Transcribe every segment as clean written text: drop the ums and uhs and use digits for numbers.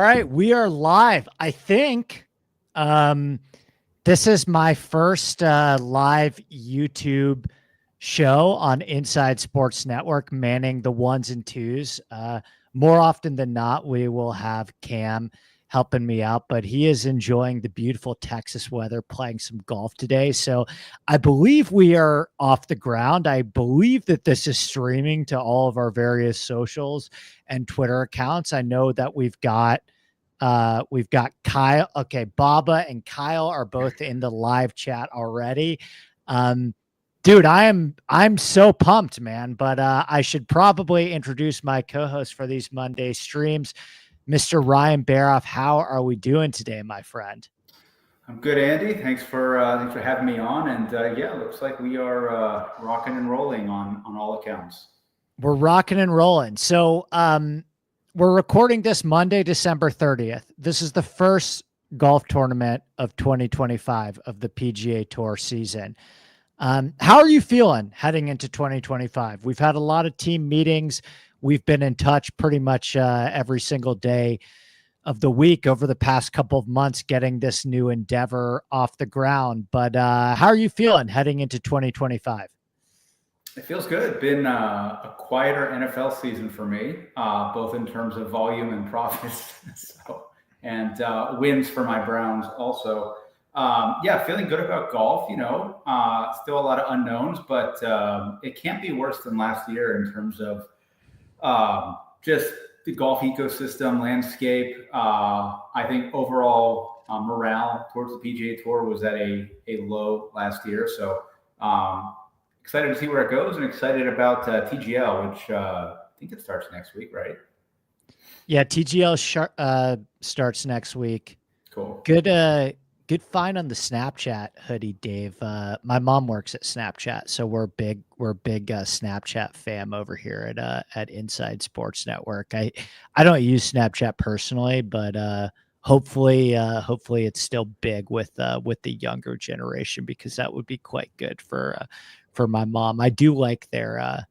right, we are live. I think this is my first live YouTube show on Inside Sports Network, manning the ones and twos. More often than not, we will have Cam helping me out, but he is enjoying the beautiful Texas weather, playing some golf today. So I believe we are off the ground. I believe that this is streaming to all of our various socials and Twitter accounts. I know that we've got Kyle. Okay, Baba and Kyle are both in the live chat already. Dude, I'm so pumped, man. But I should probably introduce my co-host for these Monday streams, Mr. Ryan Baroff. How are we doing today, my friend? I'm good, Andy. Thanks for having me on. And yeah, looks like we are rocking and rolling on all accounts. We're rocking and rolling. So we're recording this Monday, December 30th. This is the first golf tournament of 2025 of the PGA Tour season. How are you feeling heading into 2025? We've had a lot of team meetings. We've been in touch pretty much every single day of the week over the past couple of months, getting this new endeavor off the ground. But how are you feeling heading into 2025? It feels good. Been a quieter NFL season for me, both in terms of volume and profits, and wins for my Browns also. Yeah, feeling good about golf. Still a lot of unknowns, but it can't be worse than last year in terms of just the golf ecosystem landscape. I think overall morale towards the PGA Tour was at a low last year. So excited to see where it goes, and excited about TGL, which I think it starts next week, right? Yeah, TGL starts next week. Cool. Good find on the Snapchat hoodie, Dave. My mom works at Snapchat, so we're big Snapchat fam over here at Inside Sports Network. I don't use Snapchat personally, but hopefully it's still big with the younger generation, because that would be quite good for my mom. I do like their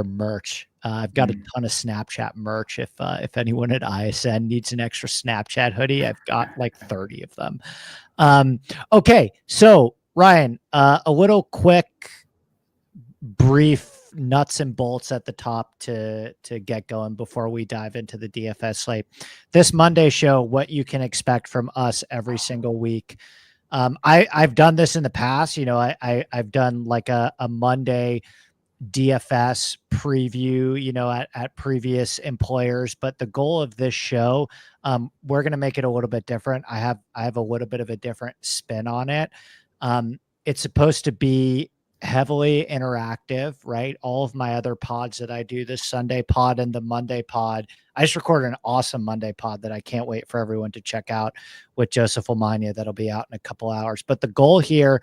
merch. I've got a ton of Snapchat merch. If anyone at ISN needs an extra Snapchat hoodie, I've got like 30 of them. Okay, so Ryan, a little quick, brief nuts and bolts at the top to get going before we dive into the DFS slate. This Monday show, what you can expect from us every single week. I've done this in the past. I've done like a Monday DFS preview, at previous employers, but the goal of this show, we're going to make it a little bit different. I have a little bit of a different spin on it. It's supposed to be heavily interactive, right? All of my other pods that I do, this Sunday pod and the Monday pod, I just recorded an awesome Monday pod that I can't wait for everyone to check out with Joseph Omania. That'll be out in a couple hours. But the goal here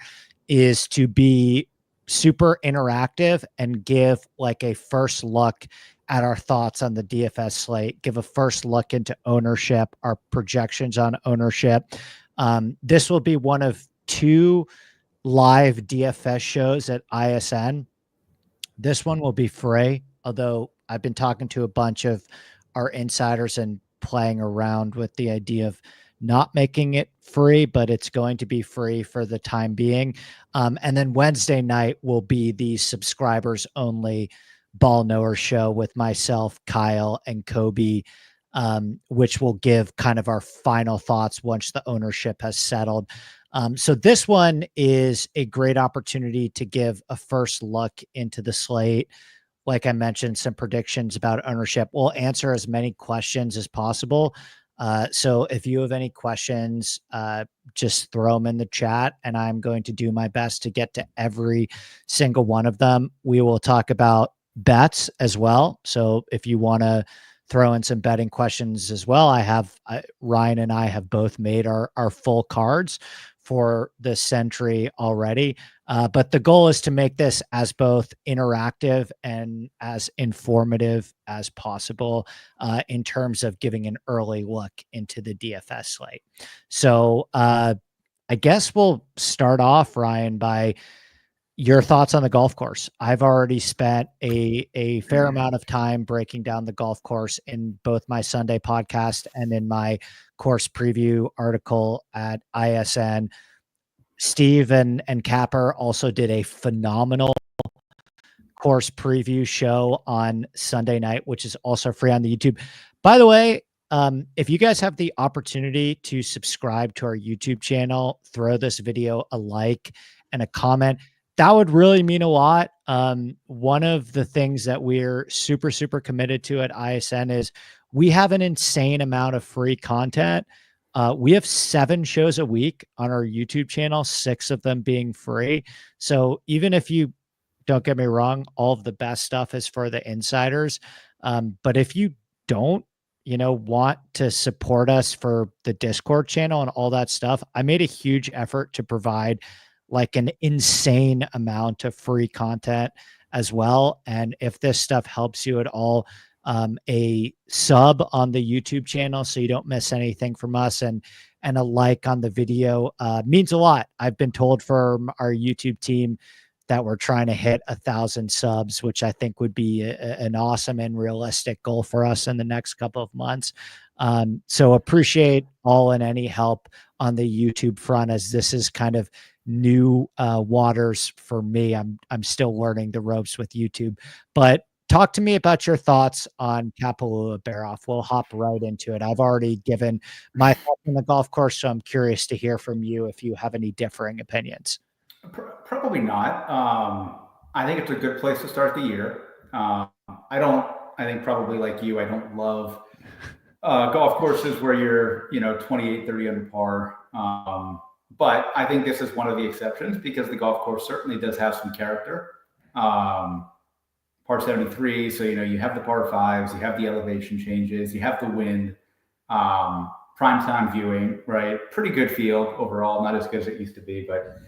is to be super interactive and give like a first look at our thoughts on the DFS slate, give a first look into ownership, our projections on ownership. This will be one of two live DFS shows at ISN. This one will be free, although I've been talking to a bunch of our insiders and playing around with the idea of not making it free, but it's going to be free for the time being. And then Wednesday night will be the subscribers only Ball Knower show with myself, Kyle, and Kobe, which will give kind of our final thoughts once the ownership has settled. So this one is a great opportunity to give a first look into the slate. Like I mentioned, some predictions about ownership. We'll answer as many questions as possible. So if you have any questions, just throw them in the chat, and I'm going to do my best to get to every single one of them. We will talk about bets as well. So if you want to throw in some betting questions as well, Ryan and I have both made our full cards for the Sentry already. But the goal is to make this as both interactive and as informative as possible in terms of giving an early look into the DFS slate. So I guess we'll start off, Ryan, by, your thoughts on the golf course. I've already spent a fair amount of time breaking down the golf course in both my Sunday podcast and in my course preview article at ISN. Steve and Capper also did a phenomenal course preview show on Sunday night, which is also free on the YouTube. By the way, if you guys have the opportunity to subscribe to our YouTube channel, throw this video a like and a comment. That would really mean a lot. One of the things that we're super, super committed to at ISN is we have an insane amount of free content. We have 7 shows a week on our YouTube channel, 6 of them being free. So even if you, don't get me wrong, all of the best stuff is for the insiders. But if you don't, want to support us for the Discord channel and all that stuff, I made a huge effort to provide like an insane amount of free content as well. And if this stuff helps you at all, a sub on the YouTube channel so you don't miss anything from us, and a like on the video means a lot. I've been told from our YouTube team that we're trying to hit 1,000 subs, which I think would be an awesome and realistic goal for us in the next couple of months. So appreciate all and any help on the YouTube front, as this is kind of new waters for me. I'm still learning the ropes with YouTube. But talk to me about your thoughts on Kapalua Baroff. We'll hop right into it. I've already given my thoughts on the golf course, so I'm curious to hear from you if you have any differing opinions. Probably not. I think it's a good place to start the year. I think probably like you, I don't love golf courses where you're, 28, 30 under par. But I think this is one of the exceptions because the golf course certainly does have some character. Par 73. So, you have the par 5s, you have the elevation changes, you have the wind, primetime viewing, right? Pretty good field overall. Not as good as it used to be, but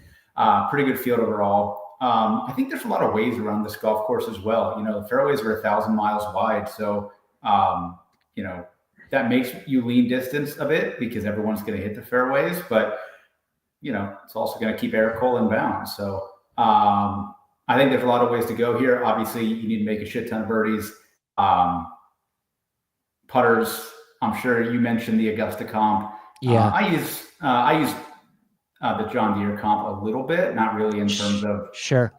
pretty good field overall. I think there's a lot of ways around this golf course as well. The fairways are 1,000 miles wide. So, that makes you lean distance a bit because everyone's going to hit the fairways, but it's also going to keep Eric Cole in bounds. So I think there's a lot of ways to go here. Obviously, you need to make a shit ton of birdies. Putters, I'm sure you mentioned the Augusta comp. Yeah. I use the John Deere comp a little bit, not really in terms of sure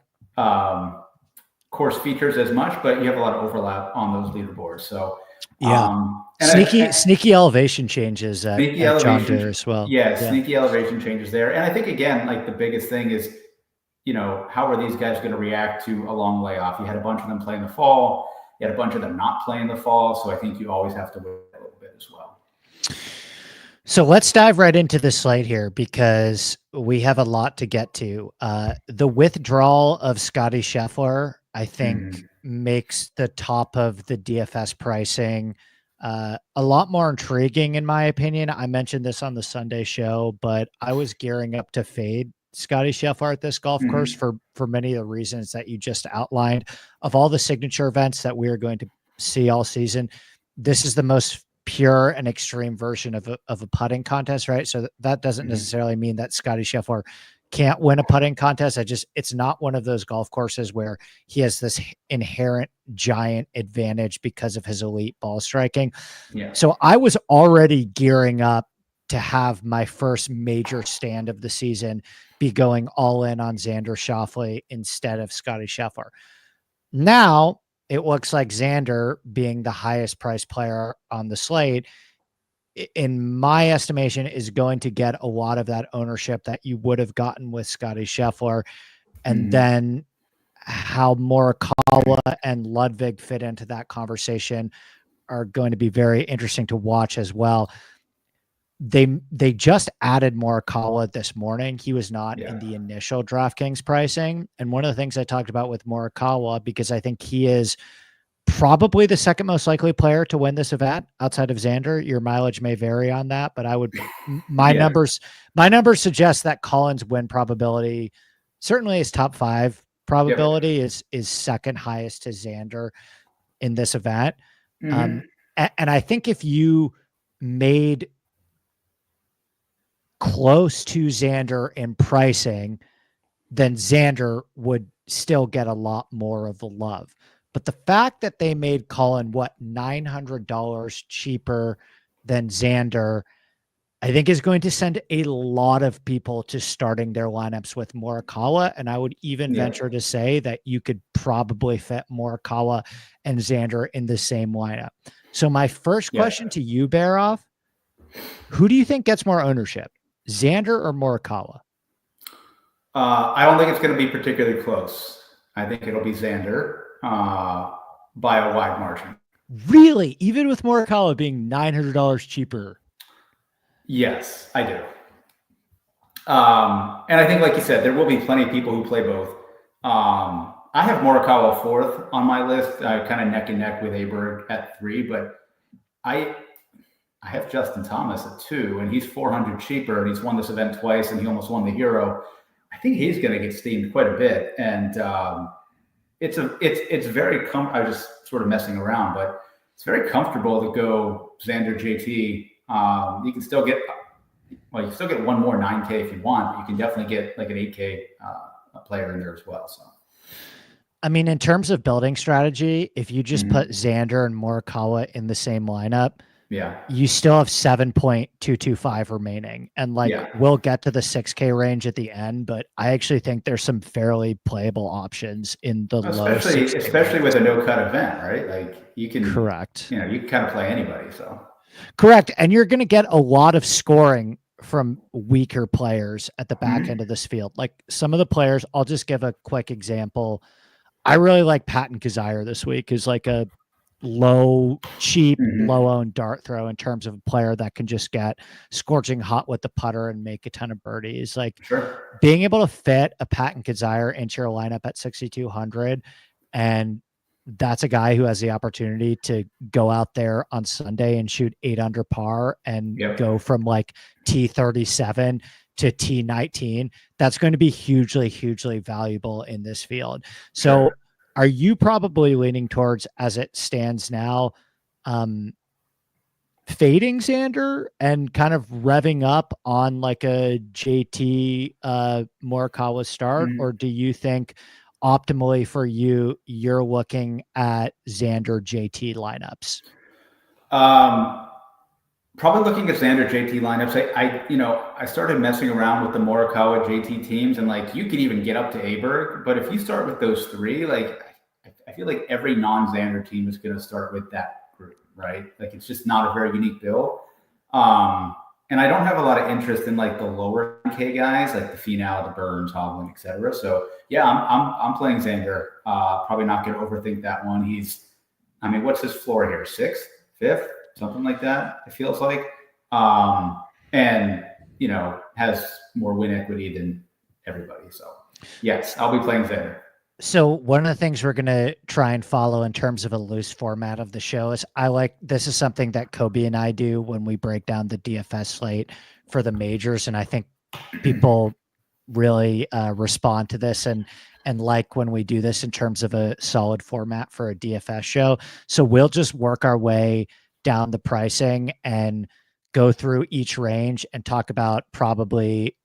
course features as much, but you have a lot of overlap on those leaderboards. So yeah, sneaky elevation changes at John Deere as well. Yeah, sneaky elevation changes there. And I think again, like the biggest thing is, how are these guys going to react to a long layoff? You had a bunch of them play in the fall. You had a bunch of them not play in the fall. So I think you always have to wait a little bit as well. So let's dive right into the slate here because we have a lot to get to. The withdrawal of Scotty Scheffler, I think, makes the top of the DFS pricing a lot more intriguing, in my opinion. I mentioned this on the Sunday show, but I was gearing up to fade Scotty Scheffler at this golf course for many of the reasons that you just outlined. Of all the signature events that we are going to see all season, this is the most pure and extreme version of a putting contest, right? So that doesn't necessarily mean that Scotty Scheffler can't win a putting contest. It's not one of those golf courses where he has this inherent giant advantage because of his elite ball striking. Yeah. So I was already gearing up to have my first major stand of the season be going all in on Xander Schauffele instead of Scotty Scheffler. Now it looks like Xander, being the highest priced player on the slate, in my estimation, is going to get a lot of that ownership that you would have gotten with Scotty Scheffler. And then how Morikawa and Ludwig fit into that conversation are going to be very interesting to watch as well. They just added Morikawa this morning. He was not in the initial DraftKings pricing. And one of the things I talked about with Morikawa, because I think he is probably the second most likely player to win this event outside of Xander. Your mileage may vary on that, but my numbers suggest that Collins' win probability, certainly his top 5 probability, is second highest to Xander in this event. And I think if you made close to Xander in pricing, then Xander would still get a lot more of the love. But the fact that they made Colin, $900 cheaper than Xander, I think is going to send a lot of people to starting their lineups with Morikawa. And I would even venture to say that you could probably fit Morikawa and Xander in the same lineup. So my first question to you, Baroff, who do you think gets more ownership, Xander or Morikawa? I don't think it's going to be particularly close. I think it'll be Xander by a wide margin. Really? Even with Morikawa being $900 cheaper? Yes, I do. And I think, like you said, there will be plenty of people who play both. I have Morikawa 4th on my list, kind of neck and neck with Aberg at 3, but I have Justin Thomas at 2, and he's $400 cheaper, and he's won this event twice, and he almost won the Hero. I think he's going to get steamed quite a bit, and it's very I was just sort of messing around, but it's very comfortable to go Xander JT. You can still get one more 9K if you want, but you can definitely get like an 8K player in there as well. So, I mean, in terms of building strategy, if you just put Xander and Morikawa in the same lineup, you still have 7.225 remaining. And we'll get to the 6K range at the end, but I actually think there's some fairly playable options in the especially with a no-cut event, right? Like you can, correct. You can kind of play anybody. So correct. And you're going to get a lot of scoring from weaker players at the back end of this field. Like some of the players, I'll just give a quick example. I really like Patton Kizzire this week, is like a cheap, low-owned dart throw in terms of a player that can just get scorching hot with the putter and make a ton of birdies. Like being able to fit a Patton Kizzire into your lineup at 6,200, and that's a guy who has the opportunity to go out there on Sunday and shoot 8 under par and go from like T37 to T19. That's going to be hugely, hugely valuable in this field. So are you probably leaning towards, as it stands now, fading Xander and kind of revving up on like a JT Morikawa start? Or do you think optimally for you, you're looking at Xander JT lineups? Probably looking at Xander JT lineups. I started messing around with the Morikawa JT teams, and like you could even get up to Aberg, but if you start with those 3, like I feel like every non-Xander team is going to start with that group, right? Like it's just not a very unique build. And I don't have a lot of interest in like the lower K guys, like the Finau, the Burns, Hovland, etc. So yeah, I'm playing Xander. Probably not going to overthink that one. What's his floor here? 6th, 5th, something like that. It feels like, and has more win equity than everybody. So yes, I'll be playing Xander. So one of the things we're going to try and follow in terms of a loose format of the show is this is something that Kobe and I do when we break down the DFS slate for the majors. And I think people really respond to this and like when we do this in terms of a solid format for a DFS show. So we'll just work our way down the pricing and go through each range and talk about probably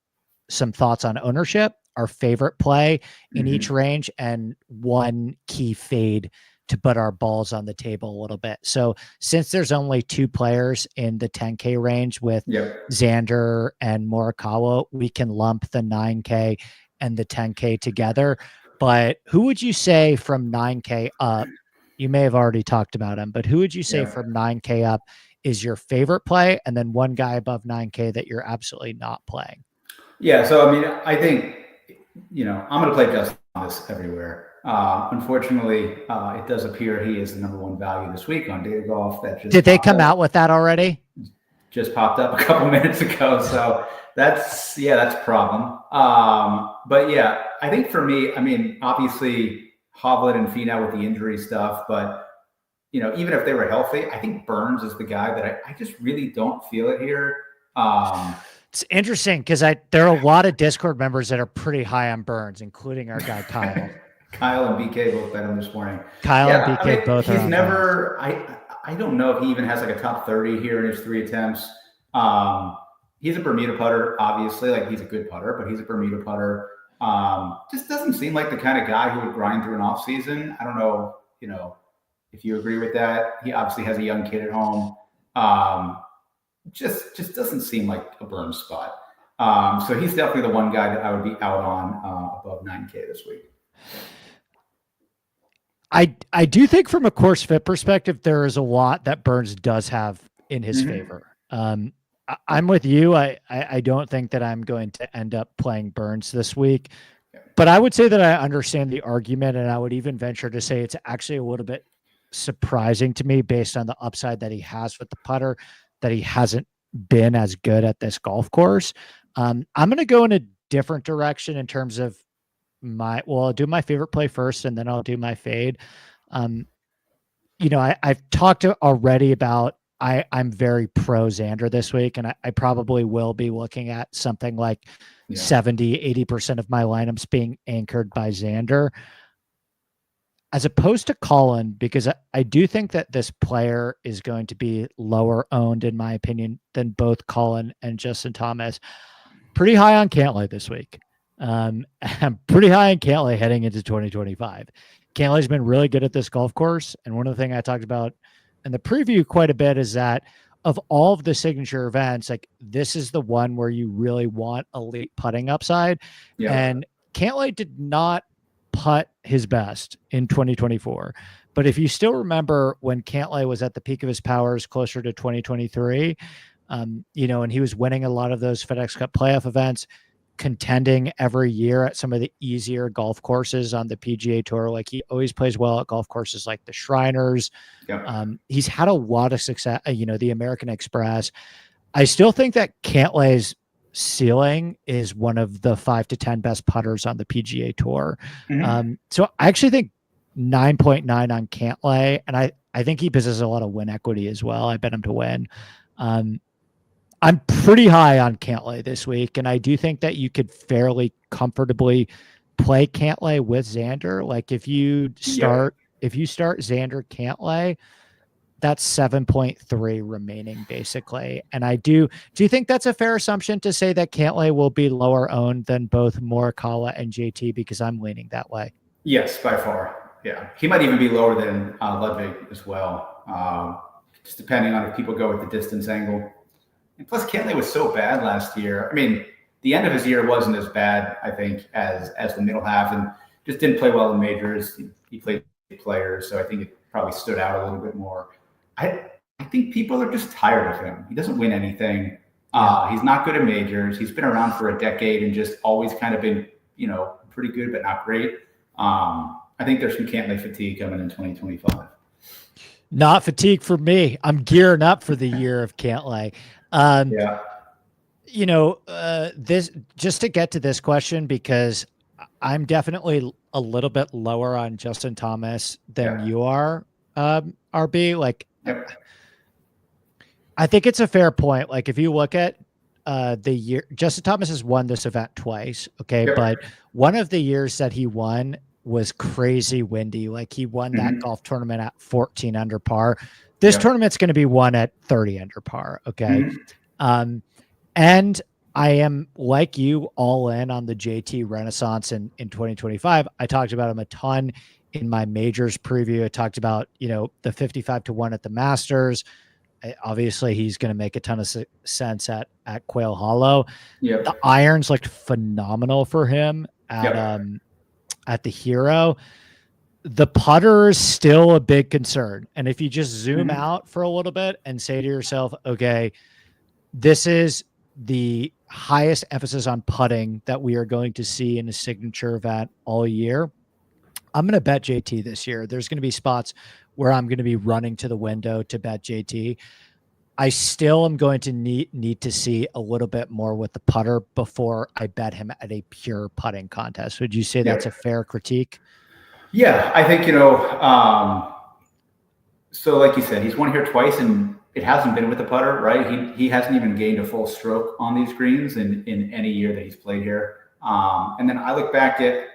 some thoughts on ownership, our favorite play in each range, and one key fade to put our balls on the table a little bit. So since there's only 2 players in the 10K range with Xander and Morikawa, we can lump the 9K and the 10K together. But who would you say from 9K up? You may have already talked about him, but who would you say from 9K up is your favorite play? And then one guy above 9K that you're absolutely not playing. Yeah. So, I think, I'm going to play Justin Thomas everywhere. Unfortunately, it does appear he is the number 1 value this week on Data Golf. Did they come out with that already? Just popped up a couple minutes ago. So that's a problem. But yeah, I think for me, obviously Hovland and Finau with the injury stuff, but even if they were healthy, I think Burns is the guy that I just really don't feel it here. It's interesting because there are a lot of Discord members that are pretty high on Burns, including our guy Kyle. Kyle and BK both bet him this morning. Kyle and BK both. He's never. I don't know if he even has like a top 30 here in his 3 attempts. He's a Bermuda putter, obviously. Like he's a good putter, but he's a Bermuda putter. Just doesn't seem like the kind of guy who would grind through an off season. I don't know, if you agree with that. He obviously has a young kid at home. Just doesn't seem like a burn spot. So he's definitely the one guy that I would be out on above 9K this week. I do think from a course fit perspective, there is a lot that Burns does have in his favor. I'm with you. I don't think that I'm going to end up playing Burns this week, but I would say that I understand the argument, and I would even venture to say it's actually a little bit surprising to me based on the upside that he has with the putter, that he hasn't been as good at this golf course. I'm going to go in a different direction in terms of I'll do my favorite play first, and then I'll do my fade. I've talked already about I'm very pro Xander this week, and I probably will be looking at something like 70-80% of my lineups being anchored by Xander as opposed to Colin, because I do think that this player is going to be lower owned, in my opinion, than both Colin and Justin Thomas. Pretty high on Cantlay this week. I'm pretty high on Cantlay heading into 2025. Cantlay's been really good at this golf course. And one of the things I talked about in the preview quite a bit is that of all of the signature events, like this is the one where you really want elite putting upside. Yeah. And Cantlay did not putt his best in 2024. But if you still remember when Cantlay was at the peak of his powers closer to 2023, and he was winning a lot of those FedEx Cup playoff events, contending every year at some of the easier golf courses on the PGA Tour. Like he always plays well at golf courses like the Shriners. Yep. He's had a lot of success, the American Express. I still think that Cantlay's ceiling is one of the 5 to 10 best putters on the PGA Tour. Mm-hmm. So I actually think 9.9 on Cantlay, and I think he possesses a lot of win equity as well. I bet him to win. I'm pretty high on Cantlay this week, and I do think that you could fairly comfortably play Cantlay with Xander. Like if you start Xander Cantlay, that's 7.3 remaining basically. And do you think that's a fair assumption to say that Cantlay will be lower owned than both Morikawa and JT? Because I'm leaning that way. Yes, by far. Yeah. He might even be lower than Ludwig as well. Just depending on if people go with the distance angle. And plus, Cantlay was so bad last year. I mean, the end of his year wasn't as bad, I think, as the middle half, and just didn't play well in majors. He played players, so I think it probably stood out a little bit more. I think people are just tired of him. He doesn't win anything. He's not good at majors. He's been around for a decade and just always kind of been, pretty good, but not great. I think there's some Cantlay fatigue coming in 2025. Not fatigue for me. I'm gearing up for the year of Cantlay. This just to get to this question, because I'm definitely a little bit lower on Justin Thomas than you are, RB. Like, I think it's a fair point. Like, if you look at the year, Justin Thomas has won this event twice. Okay. Yep. But one of the years that he won was crazy windy. Like he won that golf tournament at 14 under par. This tournament's going to be won at 30 under par. Okay. And I am, like you, all in on the JT Renaissance in 2025. I talked about him a ton in my majors preview. I talked about, the 55 to 1 at the Masters. Obviously he's going to make a ton of sense at Quail Hollow. Yep. The irons looked phenomenal for him at the Hero. The putter is still a big concern. And if you just zoom out for a little bit and say to yourself, okay, this is the highest emphasis on putting that we are going to see in a signature event all year, I'm going to bet JT this year. There's going to be spots where I'm going to be running to the window to bet JT. I still am going to need to see a little bit more with the putter before I bet him at a pure putting contest. Would you say that's a fair critique? Yeah, I think, so like you said, he's won here twice and it hasn't been with the putter, right? He hasn't even gained a full stroke on these greens in any year that he's played here. And then I look back at, I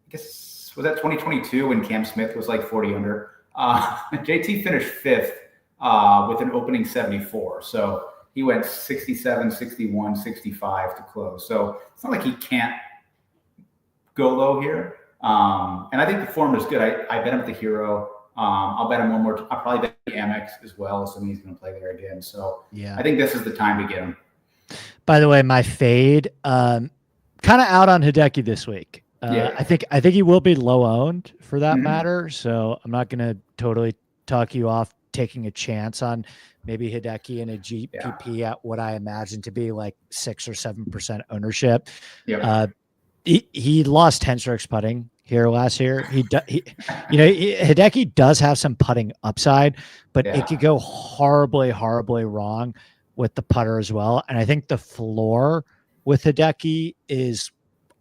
guess, was that 2022 when Cam Smith was like 40 under? JT finished 5th with an opening 74. So he went 67, 61, 65 to close. So it's not like he can't go low here. And I think the form is good. I bet him at the Hero. I'll bet him one more. I'll probably bet the Amex as well, assuming he's going to play there again. So Yeah, I think this is the time to get him. By the way, my fade, kind of out on Hideki this week. I think he will be low owned for that matter. So I'm not going to totally talk you off taking a chance on maybe Hideki in a GPP at what I imagine to be like 6 or 7% ownership. He lost 10 strokes putting here last year. Hideki does have some putting upside, but it could go horribly, horribly wrong with the putter as well. And I think the floor with Hideki is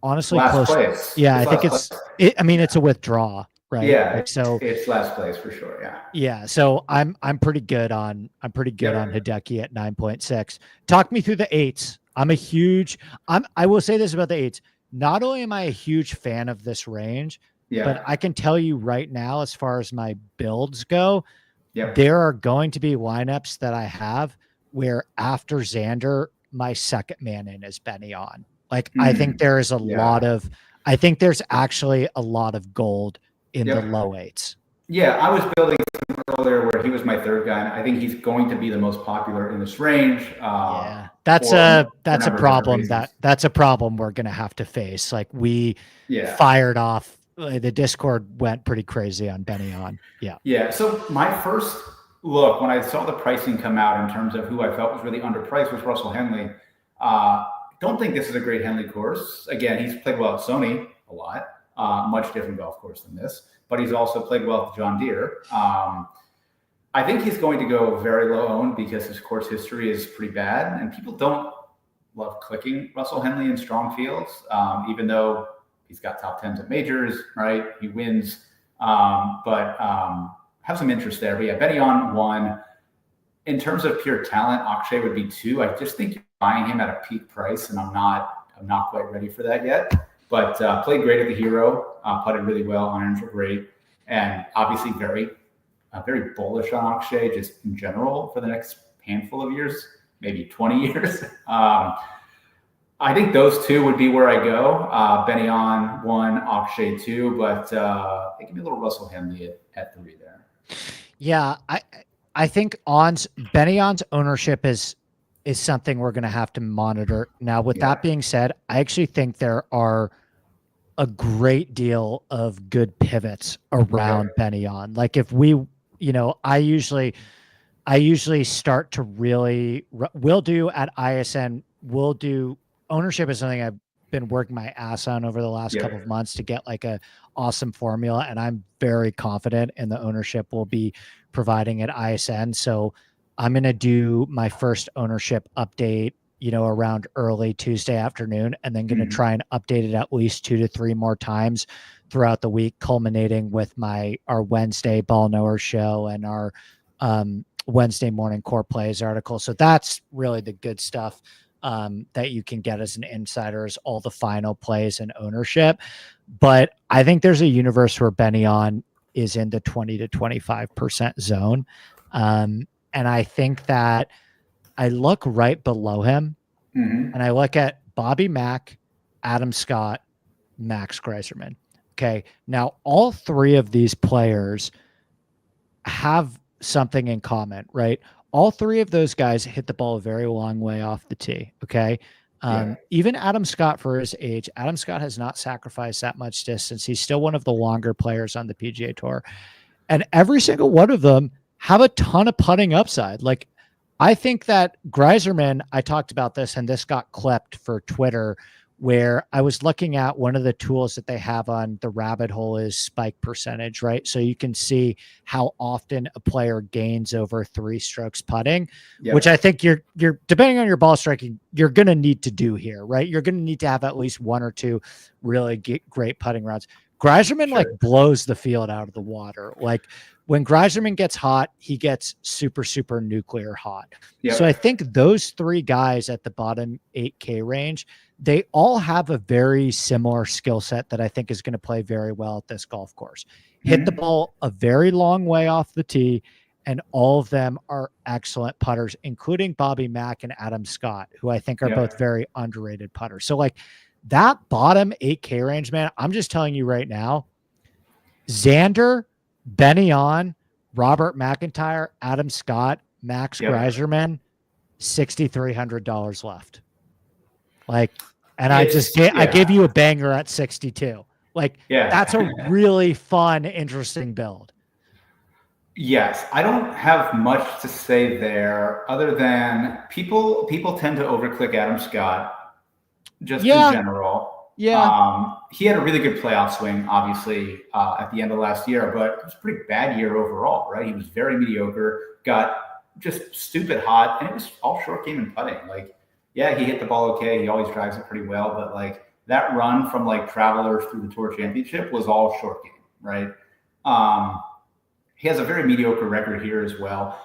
honestly last close. Place. Yeah, I think it's a withdraw, right? Yeah, like, so it's last place for sure. Yeah. Yeah. So I'm pretty good on Hideki at 9.6. Talk me through the eights. I will say this about the eights. Not only am I a huge fan of this range, but I can tell you right now, as far as my builds go, there are going to be lineups that I have where after Xander, my second man in is Benny on. Like, I think there is I think there's actually a lot of gold in the low eights. Yeah, I was building earlier where he was my third guy. And I think he's going to be the most popular in this range. That's a problem. That's a problem we're going to have to face. Like, we fired off. The Discord went pretty crazy on Benny on. Yeah. So my first look when I saw the pricing come out in terms of who I felt was really underpriced was Russell Henley. Don't think this is a great Henley course. Again, he's played well at Sony a lot, much different golf course than this, but he's also played well at John Deere. I think he's going to go very low owned because his course history is pretty bad, and people don't love clicking Russell Henley in strong fields, even though he's got top 10s at majors, right? He wins, but have some interest there. But yeah, Benny on 1. In terms of pure talent, Akshay would be 2. I just think you're buying him at a peak price, and I'm not quite ready for that yet. But played great at the Hero, putted really well, irons were great, and obviously very bullish on Akshay just in general for the next handful of years, maybe 20 years. I think those 2 would be where I go. Benny on 1, Akshay 2, but give me a little Russell Henley at 3 there. Yeah, I think Benny on's ownership is something we're going to have to monitor. Now, with that being said, I actually think there are a great deal of good pivots around Benny on. Like, if we, I usually start to we'll do at ISN, ownership is something I've been working my ass on over the last couple of months to get like a awesome formula. And I'm very confident in the ownership we'll be providing at ISN. So I'm going to do my first ownership update, around early Tuesday afternoon, and then going to try and update it at least 2 to 3 more times throughout the week, culminating with our Wednesday Ball Knower show and our Wednesday morning core plays article. So that's really the good stuff that you can get as an insider, is all the final plays and ownership. But I think there's a universe where Benny on is in the 20 to 25% zone. And I think that I look right below him and I look at Bobby Mack, Adam Scott, Max Greiserman. Okay. Now, all 3 of these players have something in common, right? All 3 of those guys hit the ball a very long way off the tee. Okay. Even Adam Scott, for his age, Adam Scott has not sacrificed that much distance. He's still one of the longer players on the PGA Tour. And every single one of them have a ton of putting upside. Like, I think that Greiserman, I talked about this, and this got clipped for Twitter, where I was looking at one of the tools that they have on the rabbit hole is spike percentage, right? So you can see how often a player gains over 3 strokes putting, which I think you're depending on your ball striking, you're going to need to do here, right? You're going to need to have at least 1 or 2 really great putting rounds. Greiserman like blows the field out of the water. Like, when Greiserman gets hot, he gets super, super nuclear hot. So I think those 3 guys at the bottom 8K range, they all have a very similar skill set that I think is going to play very well at this golf course. Hit the ball a very long way off the tee, and all of them are excellent putters, including Bobby Mack and Adam Scott, who I think are both very underrated putters. So, like, That bottom 8K range, man, I'm just telling you right now, Xander, Benny On, Robert McIntyre, Adam Scott, Max Greiserman, $6,300 left. Like, and I gave you a banger at 62. Like, that's a really fun, interesting build. Yes, I don't have much to say there other than people tend to overclick Adam Scott just in general. Yeah. He had a really good playoff swing, obviously, at the end of last year, but it was a pretty bad year overall, right? He was very mediocre, got just stupid hot, and it was all short game and putting. Like, yeah, he hit the ball okay. He always drives it pretty well, but like that run from like Travelers through the Tour Championship was all short game, right? He has a very mediocre record here as well.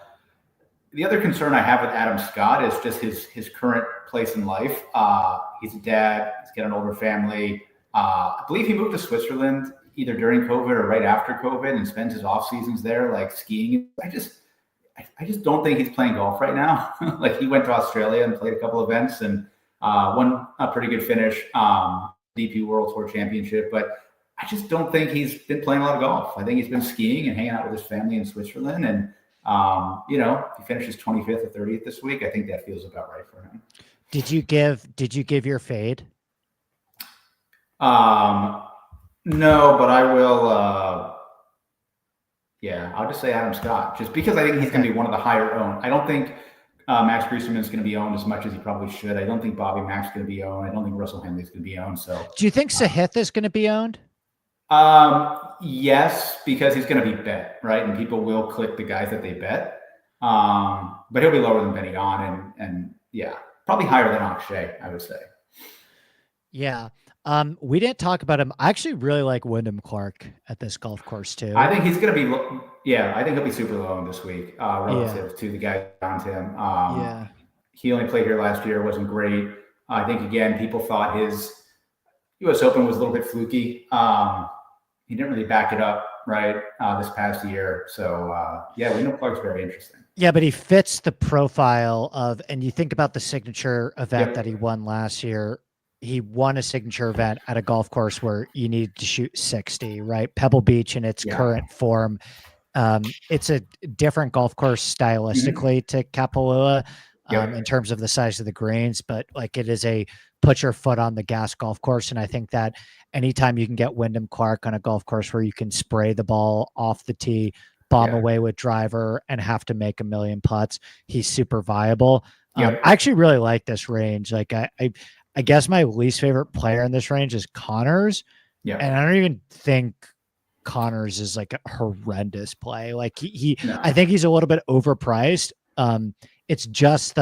The other concern I have with Adam Scott is just his current place in life. He's a dad. He's got an older family. I believe he moved to Switzerland either during COVID or right after COVID and spends his off seasons there, like skiing. I just don't think he's playing golf right now. Like, he went to Australia and played a couple events and won a pretty good finish, DP World Tour Championship. But I just don't think he's been playing a lot of golf. I think he's been skiing and hanging out with his family in Switzerland. And, if he finishes 25th or 30th this week, I think that feels about right for him. Did you give your fade? No, but I will. I'll just say Adam Scott, just because I think he's going to be one of the higher owned. I don't think Max Greiserman is going to be owned as much as he probably should. I don't think Bobby Mack's going to be owned. I don't think Russell Henley's going to be owned. So, do you think Sahith is going to be owned? Yes, because he's going to be bet, right? And people will click the guys that they bet. But he'll be lower than Benny On and probably higher than Akshay, I would say. Yeah. We didn't talk about him. I actually really like Wyndham Clark at this golf course too. I think he's going to be, I think he'll be super low owned this week relative to the guys around him. He only played here last year. Wasn't great. I think, again, people thought his U.S. Open was a little bit fluky. He didn't really back it up, right, this past year. So, Wyndham Clark's very interesting. Yeah, but he fits the profile of, and you think about the signature event that he won last year. He won a signature event at a golf course where you need to shoot 60, right? Pebble Beach in its current form. It's a different golf course stylistically to Kapalua in terms of the size of the greens, but like it is a put your foot on the gas golf course. And I think that anytime you can get Wyndham Clark on a golf course where you can spray the ball off the tee, bomb away with driver, and have to make a million putts, he's super viable. I actually really like this range. Like I guess my least favorite player in this range is Connors. Yeah. And I don't even think Connors is like a horrendous play. Like I think he's a little bit overpriced. It's just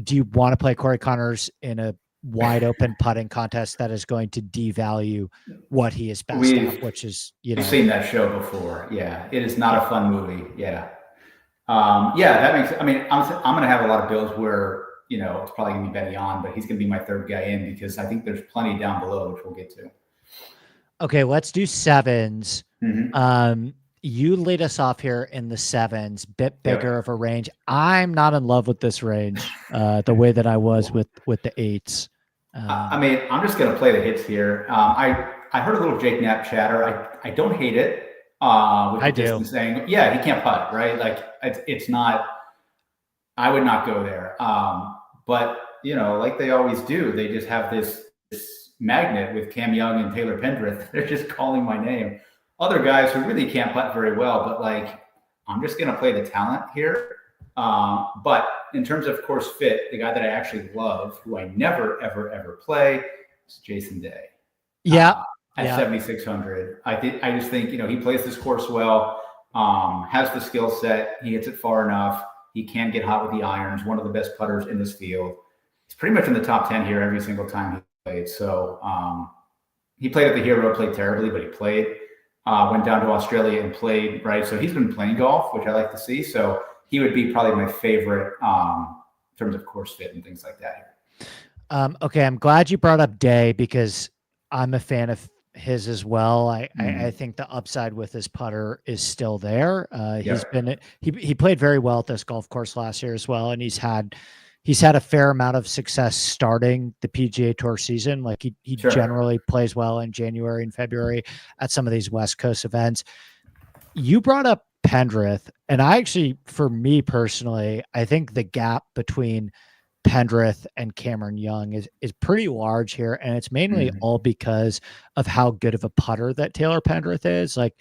do you want to play Corey Connors in a wide open putting contest that is going to devalue what he is best at, which is, we've seen that show before. Yeah. It is not a fun movie. Yeah. That makes, I'm going to have a lot of builds where, it's probably going to be Benny On, but he's going to be my third guy in because I think there's plenty down below, which we'll get to. Okay, let's do sevens. Mm-hmm. You lead us off here in the sevens, bit bigger of a range. I'm not in love with this range the way that I was with the eights. I'm just going to play the hits here. I heard a little Jake Knapp chatter. I don't hate it. I do. Saying, he can't putt, right? Like it's not. I would not go there. But like they always do, they just have this magnet with Cam Young and Taylor Pendrith. They're just calling my name. Other guys who really can't putt very well, but like I'm just going to play the talent here. But in terms of course fit, the guy that I actually love, who I never ever play, is Jason Day. At 7,600. I just think he plays this course well, has the skill set, he hits it far enough. He can get hot with the irons, one of the best putters in this field. He's pretty much in the top 10 here every single time he played. So he played at the Hero, played terribly, but he played. Went down to Australia and played, right? So he's been playing golf, which I like to see. So he would be probably my favorite in terms of course fit and things like that here. Okay, I'm glad you brought up Day because I'm a fan of his as well. I think the upside with his putter is still there. He played very well at this golf course last year as well, and he's had he's had a fair amount of success starting the PGA Tour season. Like he Sure. generally plays well in January and February at some of these West Coast events. You brought up Pendrith, and I actually, for me personally, I think the gap between Pendrith and Cameron Young is pretty large here, and it's mainly all because of how good of a putter that Taylor Pendrith is. Like,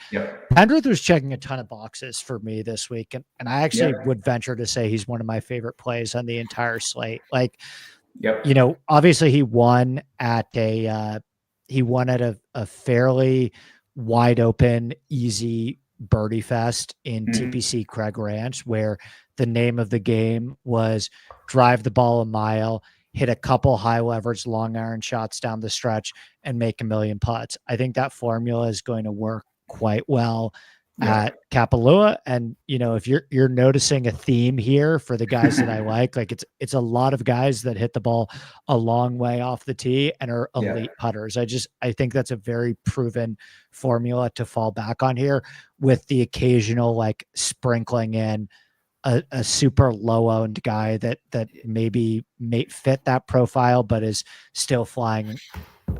Pendrith was checking a ton of boxes for me this week, and I actually would venture to say he's one of my favorite plays on the entire slate. Like, you know, obviously he won at a fairly wide open, easy birdie fest in TPC Craig Ranch, where the name of the game was drive the ball a mile, hit a couple high leverage long iron shots down the stretch, and make a million putts. I think that formula is going to work quite well at Kapalua. And, you know, if you're noticing a theme here for the guys that I like it's a lot of guys that hit the ball a long way off the tee and are elite putters. I think that's a very proven formula to fall back on here, with the occasional like sprinkling in a super low owned guy that maybe may fit that profile, but is still flying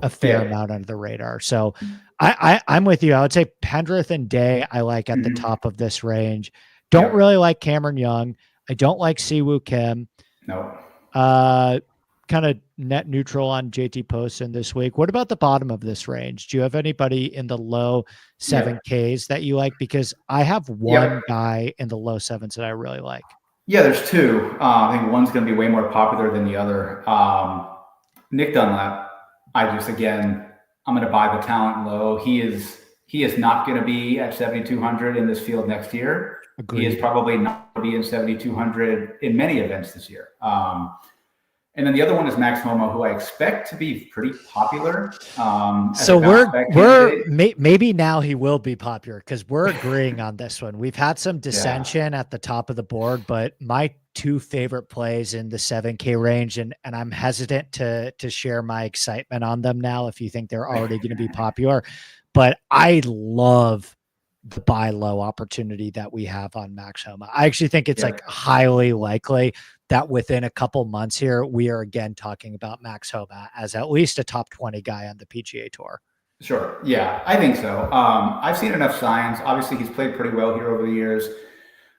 a fair amount under the radar. So I'm with you. I would say Pendrith and Day I like at the top of this range. Don't really like Cameron Young. I don't like Siwoo Kim. No. Kind of net neutral on JT Poston this week. What about the bottom of this range? Do you have anybody in the low 7Ks that you like? Because I have one guy in the low 7s that I really like. Yeah, there's two. I think one's going to be way more popular than the other. Nick Dunlap. I'm going to buy the talent low. He is not going to be at 7,200 in this field next year. Agreed. He is probably not going to be in 7,200 in many events this year. And then the other one is Max Homa, who I expect to be pretty popular. So maybe now he will be popular, because we're agreeing on this one. We've had some dissension at the top of the board, but my two favorite plays in the 7K range, and I'm hesitant to share my excitement on them now if you think they're already going to be popular, but I love the buy low opportunity that we have on Max Homa. I actually think it's like highly likely that within a couple months here, we are again talking about Max Homa as at least a top 20 guy on the PGA Tour. Sure. Yeah, I think so. I've seen enough signs. Obviously, he's played pretty well here over the years.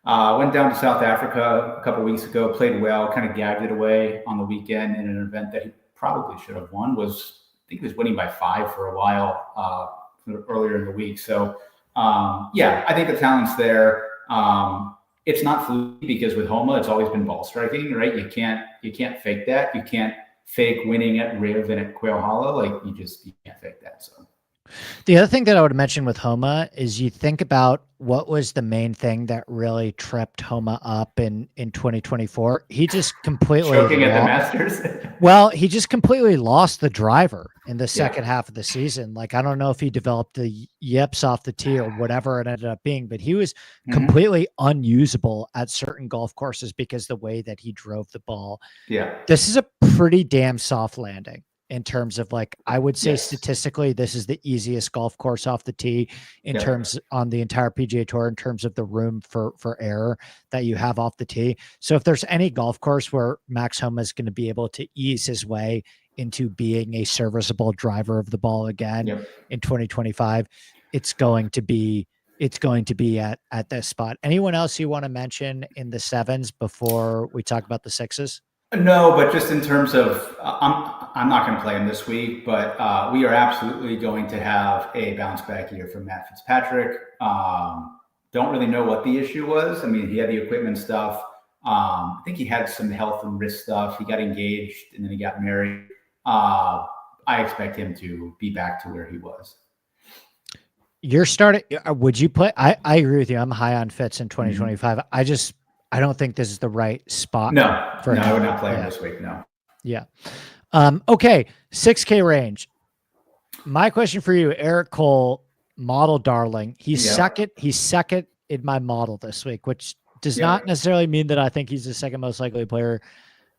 Went down to South Africa a couple of weeks ago, played well, kind of gagged it away on the weekend in an event that he probably should have won. I think he was winning by 5 for a while earlier in the week. So, I think the talent's there. It's not fluky, because with Homa, it's always been ball striking, right? You can't fake that. You can't fake winning at Riv and at Quail Hollow. Like you can't fake that. So the other thing that I would mention with Homa is you think about what was the main thing that really tripped Homa up in 2024. He just completely choking at the Masters. Well, he just completely lost the driver in the second half of the season. Like, I don't know if he developed the yips off the tee or whatever it ended up being, but he was completely unusable at certain golf courses because the way that he drove the ball. Yeah. This is a pretty damn soft landing. In terms of, like, I would say statistically, this is the easiest golf course off the tee in terms on the entire PGA Tour, in terms of the room for error that you have off the tee. So if there's any golf course where Max Homa is going to be able to ease his way into being a serviceable driver of the ball again in 2025, it's going to be at this spot. Anyone else you want to mention in the 7s before we talk about the 6s? No, but just in terms of, I'm not going to play him this week, but we are absolutely going to have a bounce back year from Matt Fitzpatrick. Don't really know what the issue was. I mean, he had the equipment stuff. I think he had some health and wrist stuff. He got engaged and then he got married. I expect him to be back to where he was. You're starting. Would you play? I agree with you. I'm high on Fitz in 2025. I don't think this is the right spot. No, I would not play him this week. No. Yeah. Okay. 6K range. My question for you, Eric Cole, model darling. He's second in my model this week, which does not necessarily mean that I think he's the second most likely player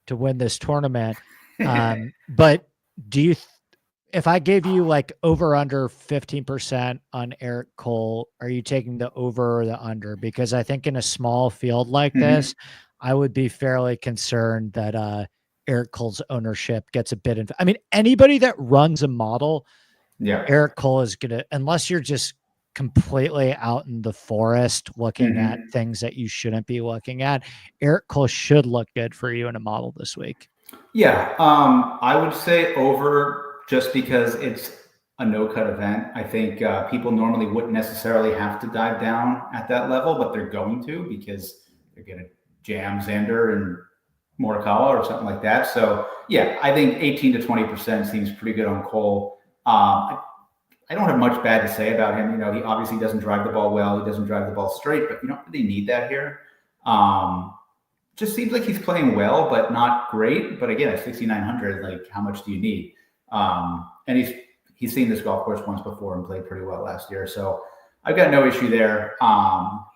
to win this tournament. But if I gave you like over under 15% on Eric Cole, are you taking the over or the under? Because I think in a small field like this, I would be fairly concerned that Eric Cole's ownership gets a bit. I mean, anybody that runs a model, Eric Cole is gonna, unless you're just completely out in the forest looking at things that you shouldn't be looking at. Eric Cole should look good for you in a model this week. Yeah, I would say over, just because it's a no-cut event. I think people normally wouldn't necessarily have to dive down at that level, but they're going to, because they're going to jam Xander and Morikawa or something like that. So yeah, I think 18 to 20% seems pretty good on Cole. I don't have much bad to say about him. You know, he obviously doesn't drive the ball well. He doesn't drive the ball straight, but you don't really need that here. Just seems like he's playing well, but not great. But again, at 6,900, like, how much do you need? And he's seen this golf course once before and played pretty well last year. So I've got no issue there.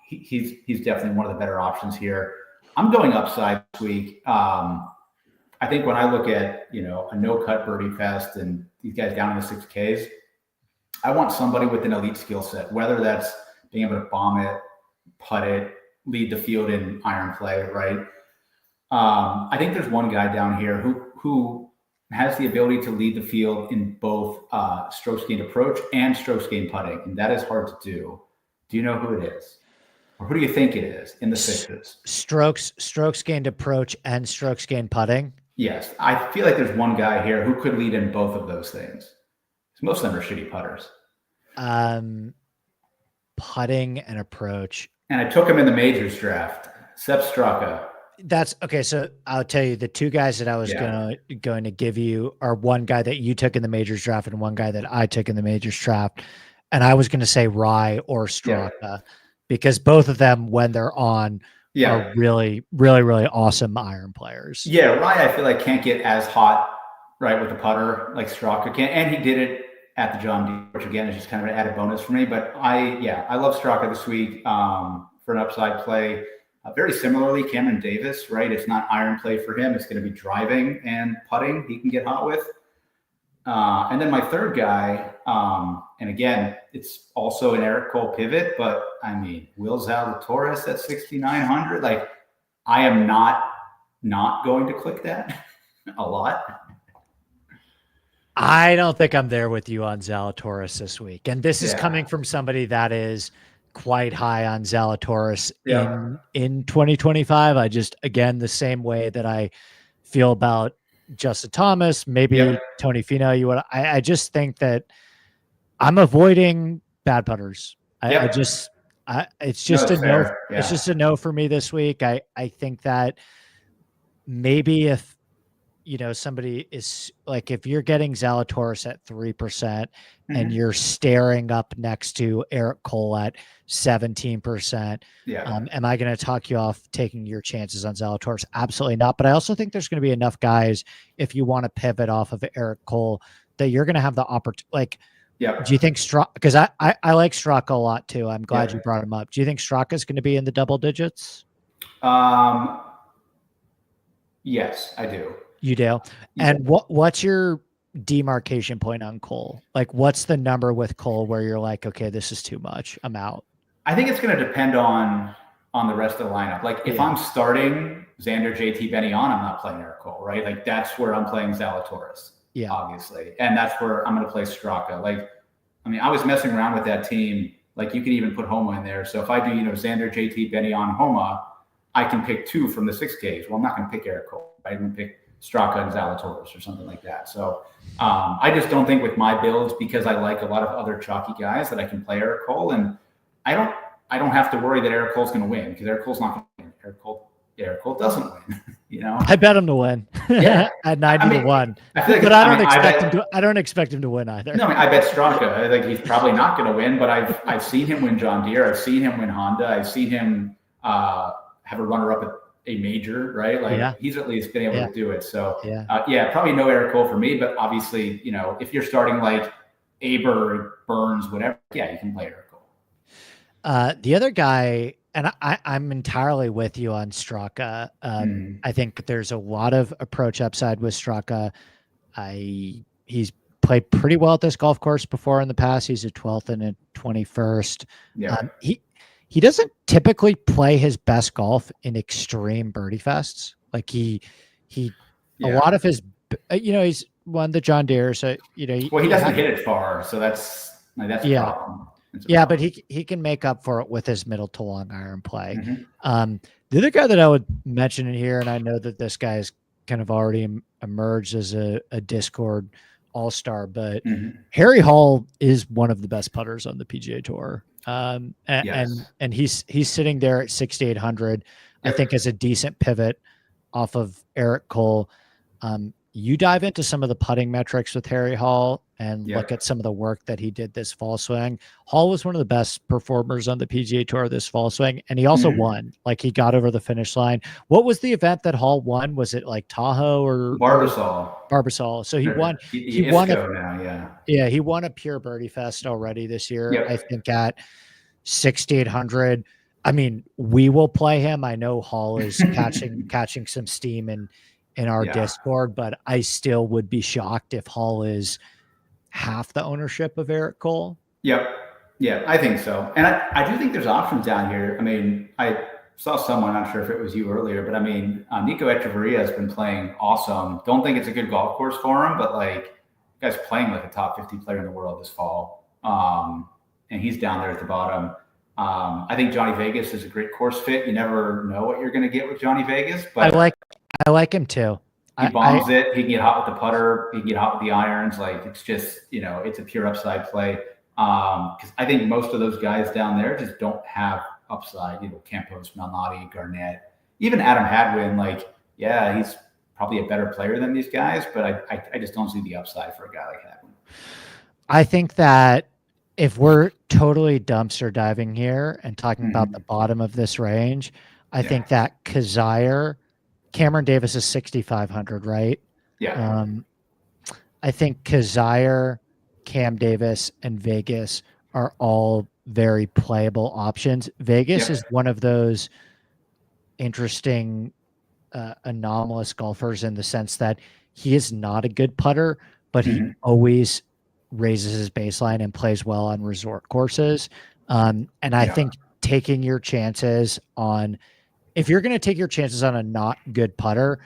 He's definitely one of the better options here. I'm going upside this week. I think when I look at, you know, a no-cut birdie fest and these guys down in the 6Ks, I want somebody with an elite skill set, whether that's being able to bomb it, putt it, lead the field in iron play, right? I think there's one guy down here who has the ability to lead the field in both strokes gained approach and strokes gained putting, and that is hard to do. Do you know who it is? Or who do you think it is in the sixes? Strokes gained approach and strokes gained putting? Yes. I feel like there's one guy here who could lead in both of those things. Most of them are shitty putters. Putting and approach. And I took him in the majors draft. Sepp Straka. That's okay. So I'll tell you, the two guys that I was going to give you are one guy that you took in the majors draft and one guy that I took in the majors draft. And I was going to say Rye or Straka because both of them, when they're on, are really, really, really awesome iron players. Yeah, Rye, I feel like can't get as hot, right, with the putter like Straka can. And he did it at the John Deere, which again is just kind of an added bonus for me. But I love Straka this week for an upside play. Very similarly, Cameron Davis, right? It's not iron play for him. It's going to be driving and putting he can get hot with. And then my third guy, and again, it's also an Eric Cole pivot, but I mean, Will Zalatoris at 6,900. Like, I am not going to click that a lot. I don't think I'm there with you on Zalatoris this week. And this is coming from somebody that is quite high on Zalatoris in 2025. I just, again, the same way that I feel about Justin Thomas, maybe Tony Finau. I just think that I'm avoiding bad putters. It's just a no. It's just a no for me this week. I think that maybe if, you know, somebody is like, if you're getting Zalatoris at 3% and you're staring up next to Eric Cole at 17%, am I going to talk you off taking your chances on Zalatoris? Absolutely not. But I also think there's going to be enough guys, if you want to pivot off of Eric Cole, that you're going to have the opportunity. Like, do you think Straka, because I like Straka a lot too. I'm glad you brought him up. Do you think Straka is going to be in the double digits? Yes, I do. You do? And what's your demarcation point on Cole? Like, what's the number with Cole where you're like, okay, this is too much, I'm out? I think it's going to depend on the rest of the lineup. Like, if I'm starting Xander, JT, Benny on, I'm not playing Eric Cole, right? Like, that's where I'm playing Zalatoris, obviously. And that's where I'm going to play Straka. Like, I mean, I was messing around with that team. Like, you could even put Homa in there. So if I do, you know, Xander, JT, Benny on, Homa, I can pick two from the 6Ks. Well, I'm not going to pick Eric Cole. I'm going to pick Straka and Zalatoris or something like that. So I just don't think with my builds, because I like a lot of other chalky guys, that I can play Eric Cole. And I don't have to worry that Eric Cole's going to win, because Eric Cole's not going to win. Eric Cole doesn't win. You know, I bet him to win at 90 to 1. I feel like, but I don't expect him to win either. No, I mean, I bet Straka. I think he's probably not going to win, but I've seen him win John Deere. I've seen him win Honda. I've seen him have a runner-up at a major, right? Like, he's at least been able to do it. So probably no Eric Cole for me, but obviously, you know, if you're starting like Aber, Burns, whatever, you can play Eric Cole. The other guy, and I'm entirely with you on Straka. I think there's a lot of approach upside with Straka. He's played pretty well at this golf course before in the past. He's a 12th and a 21st. he doesn't typically play his best golf in extreme birdie fests. Like he a lot of his, he's won the John Deere, so he doesn't hit it far, so that's a problem. But he can make up for it with his middle to long iron play. The other guy that I would mention in here, and I know that this guy is kind of already emerged as a Discord all-star, but Harry Hall is one of the best putters on the PGA Tour. And he's sitting there at 6,800, I think, as a decent pivot off of Eric Cole. You dive into some of the putting metrics with Harry Hall and look at some of the work that he did this fall swing. Hall was one of the best performers on the PGA Tour this fall swing, and he also won. Like, he got over the finish line. What was the event that Hall won? Was it like Tahoe or Barbasol? So he won. He won he won a pure birdie fest already this year. I think at 6,800. I mean, we will play him. I know Hall is catching some steam in our Discord, but I still would be shocked if Hall is half the ownership of Eric Cole. Yeah, I think so. And I do think there's options down here. I mean, I saw someone, I'm not sure if it was you earlier, but I mean, Nico Echeverria has been playing awesome. Don't think it's a good golf course for him, but like, guy's playing like a top 50 player in the world this fall. And he's down there at the bottom. I think Johnny Vegas is a great course fit. You never know what you're going to get with Johnny Vegas, but I like him too. He bombs it. He can get hot with the putter. He can get hot with the irons. Like, it's just, it's a pure upside play. Because I think most of those guys down there just don't have upside. Campos, Malnati, Garnett, even Adam Hadwin. Like, he's probably a better player than these guys, but I just don't see the upside for a guy like Hadwin. I think that if we're totally dumpster diving here and talking about the bottom of this range, I think that Kazire, Cameron Davis is 6,500, right? Yeah. I think Kazire, Cam Davis, and Vegas are all very playable options. Vegas is one of those interesting, anomalous golfers in the sense that he is not a good putter, but he always raises his baseline and plays well on resort courses. And I think taking your chances on, if you're going to take your chances on a not good putter,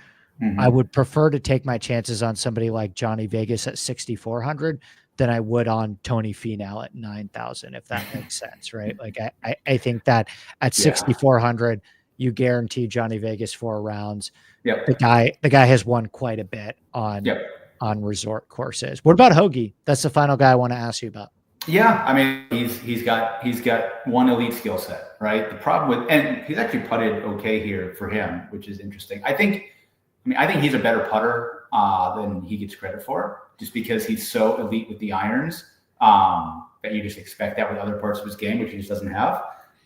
I would prefer to take my chances on somebody like Johnny Vegas at 6,400 than I would on Tony Finau at 9,000, if that makes sense, right? Like, I think that at 6,400, you guarantee Johnny Vegas 4 rounds. The guy has won quite a bit on resort courses. What about Hoagie? That's the final guy I want to ask you about. Yeah, I mean, he's got one elite skill set, right? The problem and he's actually putted okay here for him, which is interesting. I think he's a better putter than he gets credit for, just because he's so elite with the irons that you just expect that with other parts of his game, which he just doesn't have.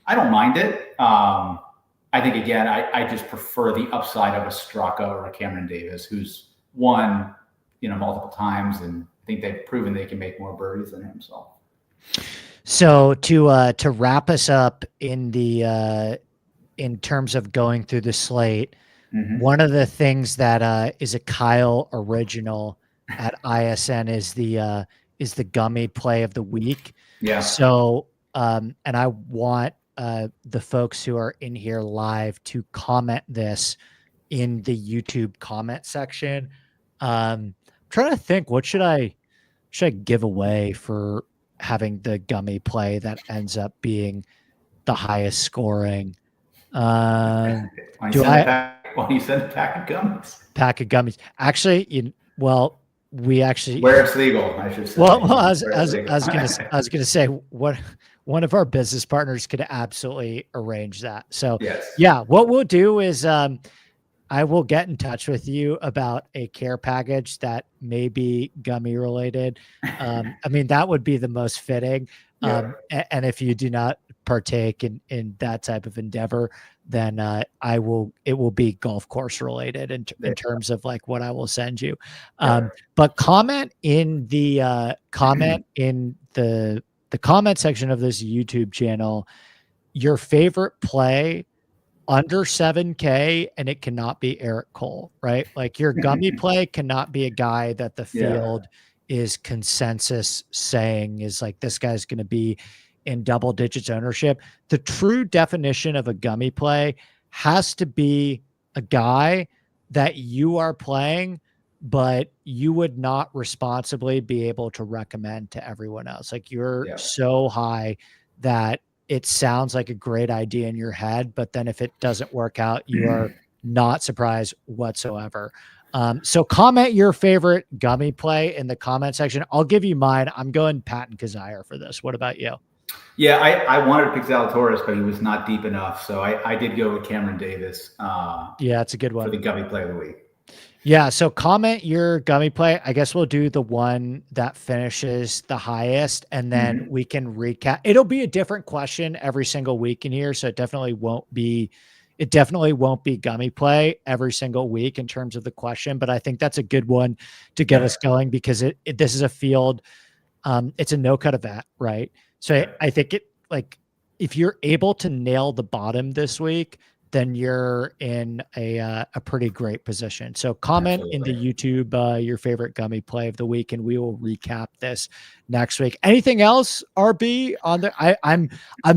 I don't mind it. I think, again, I just prefer the upside of a Straka or a Cameron Davis, who's won, multiple times, and I think they've proven they can make more birdies than him. So to wrap us up in terms of going through the slate, one of the things that is a Kyle original at ISN is the gummy play of the week. Yeah. So and I want the folks who are in here live to comment this in the YouTube comment section. Trying to think, what should I give away for having the gummy play that ends up being the highest scoring? Why don't you send a pack of gummies? Pack of gummies. Actually, we actually, where it's legal, I should say. Well, I was gonna say, what one of our business partners could absolutely arrange that. So what we'll do is I will get in touch with you about a care package that may be gummy related. I mean, that would be the most fitting. And if you do not partake in that type of endeavor, then it will be golf course related in terms of like what I will send you. But comment in the comment section of this YouTube channel, your favorite play under 7K, and it cannot be Eric Cole, right? Like, your gummy play cannot be a guy that the field is consensus saying is like, this guy's going to be in double digits ownership. The true definition of a gummy play has to be a guy that you are playing, but you would not responsibly be able to recommend to everyone else. Like you're so high that it sounds like a great idea in your head, but then if it doesn't work out, you are not surprised whatsoever. So comment your favorite gummy play in the comment section. I'll give you mine. I'm going Patton Kizzire for this. What about you? Yeah, I wanted to pick Zalatoris, but he was not deep enough. So I did go with Cameron Davis. Yeah, it's a good one. For the gummy play of the week. Yeah, so comment your gummy play. I guess we'll do the one that finishes the highest, and then we can recap. It'll be a different question every single week in here, so it definitely won't be gummy play every single week in terms of the question, but I think that's a good one to get us going because this is a field. It's a no-cut event, right? So I think if you're able to nail the bottom this week, then you're in a pretty great position. So comment in the YouTube your favorite gummy play of the week, and we will recap this next week. Anything else, RB? On the I'm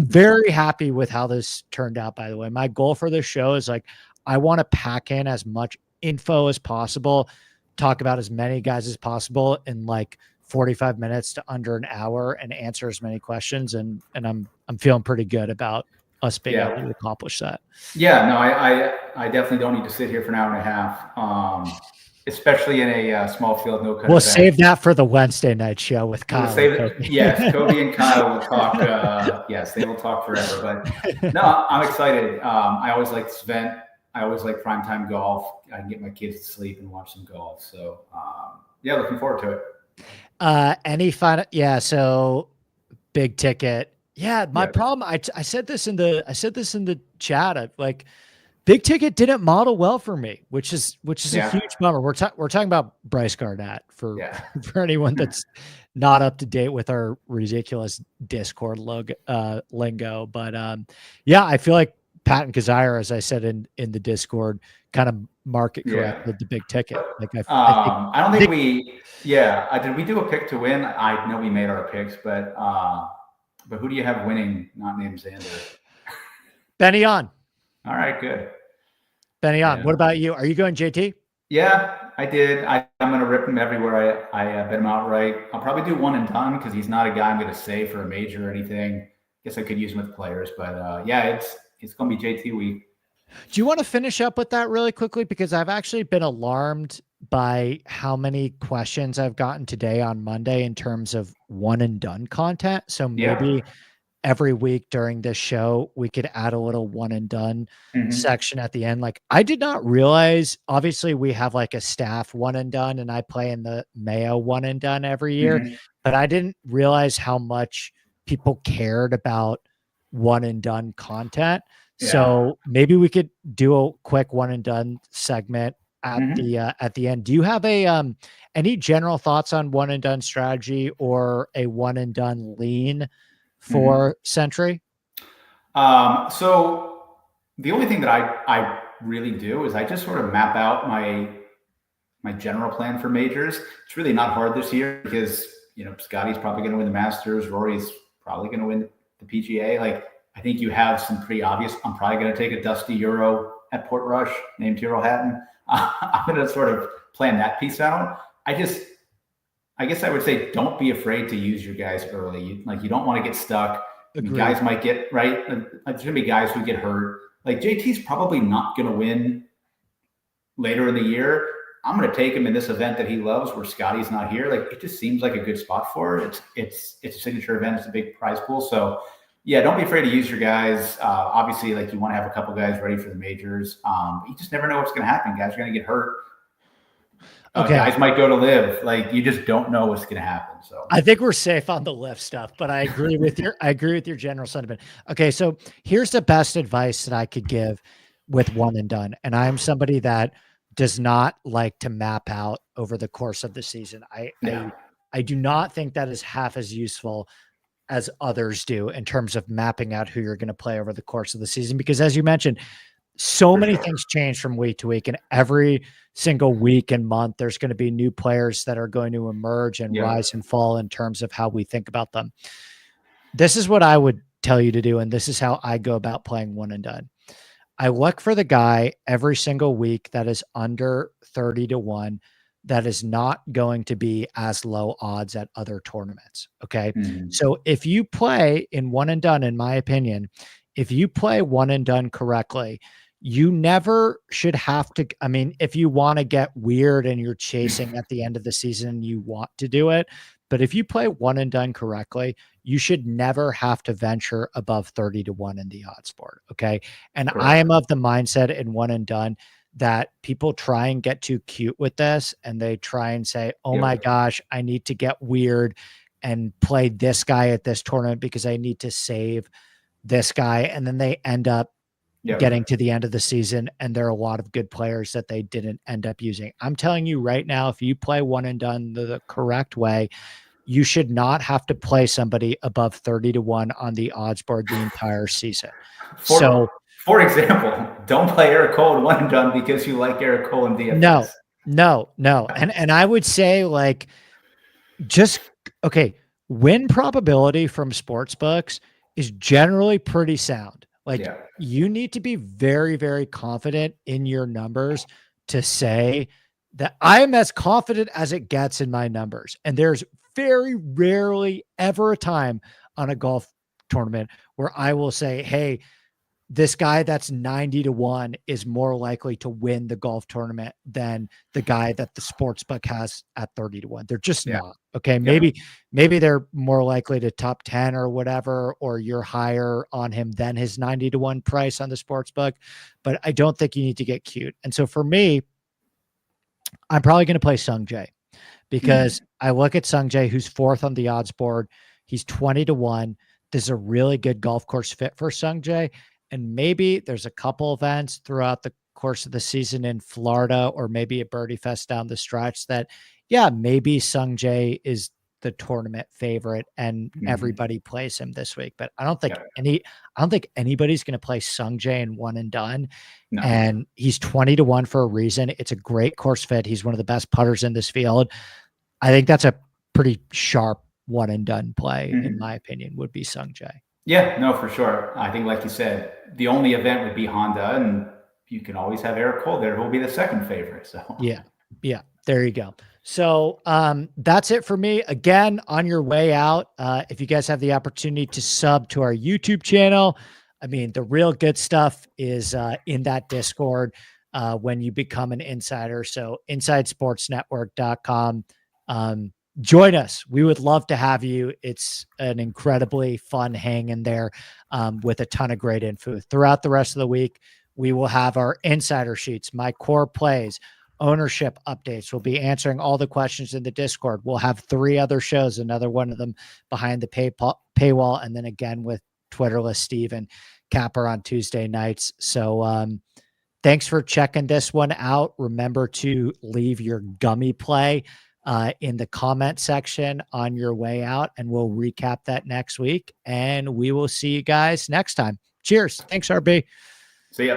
very happy with how this turned out. By the way, my goal for this show is I want to pack in as much info as possible, talk about as many guys as possible in 45 minutes to under an hour, and answer as many questions. And I'm feeling pretty good about us being able to accomplish that. Yeah, no, I definitely don't need to sit here for an hour and a half, especially in a small field no cut. We'll save that for the Wednesday night show with Kyle. Yes, Kobe and Kyle will talk. Yes, they will talk forever. But no, I'm excited. I always like this event. I always like primetime golf. I can get my kids to sleep and watch some golf. So yeah, looking forward to it. Any final? Yeah, so big ticket. Yeah, my problem. I said this in the chat. Big ticket didn't model well for me, which is a huge bummer. We're talking about Bryce Garnett for anyone that's not up to date with our ridiculous Discord lingo. But I feel like Patton Kizzire, as I said in the Discord, kind of market corrected the big ticket. I don't think did we do a pick to win? I know we made our picks, but who do you have winning, not named Xander? Benny on. All right, good. Benny on. What about you? Are you going JT? Yeah, I did. I'm going to rip him everywhere. I bet him outright. I'll probably do one and done because he's not a guy I'm going to save for a major or anything. Guess I could use him with players, but it's going to be JT week. Do you want to finish up with that really quickly? Because I've actually been alarmed by how many questions I've gotten today on Monday in terms of one and done content. So maybe every week during this show, we could add a little one and done section at the end. I did not realize, obviously we have a staff one and done, and I play in the Mayo one and done every year, but I didn't realize how much people cared about one and done content. So maybe we could do a quick one and done segment at the end. Do you have any general thoughts on one and done strategy or a one and done lean for Sentry? So the only thing that I really do is I just sort of map out my general plan for majors. It's really not hard this year because Scotty's probably going to win the Masters. Rory's probably going to win the PGA. I think you have some pretty obvious. I'm probably going to take a Dusty Euro at Portrush named Tyrrell Hatton. I'm going to sort of plan that piece out. I guess I would say don't be afraid to use your guys early. You don't want to get stuck. Guys might get right. There's going to be guys who get hurt. JT's probably not going to win later in the year. I'm going to take him in this event that he loves where Scotty's not here. It just seems like a good spot for it. It's a signature event. It's a big prize pool. So yeah, don't be afraid to use your guys. Obviously, you want to have a couple guys ready for the majors. But you just never know what's going to happen. Guys are going to get hurt. Guys might go to live. You just don't know what's going to happen. So I think we're safe on the lift stuff, but I agree with your general sentiment. Okay, so here's the best advice that I could give with one and done. And I'm somebody that does not like to map out over the course of the season. I do not think that is half as useful as others do in terms of mapping out who you're going to play over the course of the season. Because as you mentioned, so many things change from week to week, and every single week and month, there's going to be new players that are going to emerge and rise and fall in terms of how we think about them. This is what I would tell you to do, and this is how I go about playing one and done. I look for the guy every single week that is under 30 to 1 that is not going to be as low odds at other tournaments. Okay. Mhm. So if you play in one and done, in my opinion, if you play one and done correctly, you never should have to. I mean, if you want to get weird and you're chasing at the end of the season, you want to do it. But if you play one and done correctly, you should never have to venture above 30 to 1 in the odds board. Okay. And I Correct. am of the mindset in one and done that people try and get too cute with this and they try and say, oh my Yep. gosh, I need to get weird and play this guy at this tournament because I need to save this guy. And then they end up getting Yep. to the end of the season and there are a lot of good players that they didn't end up using. I'm telling you right now, if you play one and done the correct way, you should not have to play somebody above 30 to 1 on the odds board the entire season. For So for example, don't play Eric Cole in one and done because you like Eric Cole in no, DFS. no. And I would say like just okay, win probability from sports books is generally pretty sound. Like Yeah. you need to be very, very confident in your numbers to say that I am as confident as it gets in my numbers. And there's very rarely ever a time on a golf tournament where I will say, hey, this guy that's 90 to 1 is more likely to win the golf tournament than the guy that the sports book has at 30 to 1. They're just Yeah. not. Okay. Yep. Maybe they're more likely to top 10 or whatever, or you're higher on him than his 90 to 1 price on the sports book. But I don't think you need to get cute. And so for me, I'm probably going to play Sung Jae because Mhm. I look at Sung Jae, who's fourth on the odds board. He's 20 to 1. This is a really good golf course fit for Sung Jae. And maybe there's a couple events throughout the course of the season in Florida or maybe a Birdie Fest down the stretch that, yeah, maybe Sung Jae is the tournament favorite and Mhm. everybody plays him this week. But I Yep. don't think anybody's going to play Sung Jae in one and done. No. And he's 20 to 1 for a reason. It's a great course fit. He's one of the best putters in this field. I think that's a pretty sharp one and done play, in Mhm. my opinion, would be Sung Jae. Yeah, no, for sure. I think, like you said, the only event would be Honda, and you can always have Eric Cole there, who will be the second favorite. So, Yeah. Yeah. There you go. So that's it for me. Again, on your way out, if you guys have the opportunity to sub to our YouTube channel, I mean, the real good stuff is in that Discord when you become an insider. So insidesportsnetwork.com. Join us. We would love to have you. It's an incredibly fun hang in there with a ton of great info. Throughout the rest of the week, we will have our insider sheets, my core plays, ownership updates. We'll be answering all the questions in the Discord. We'll have 3 other shows, another one of them behind the paywall, and then again with Twitterless Steve and Capper on Tuesday nights. So thanks for checking this one out. Remember to leave your gummy play in the comment section on your way out, and we'll recap that next week. And we will see you guys next time. Cheers. Thanks, RB. see ya.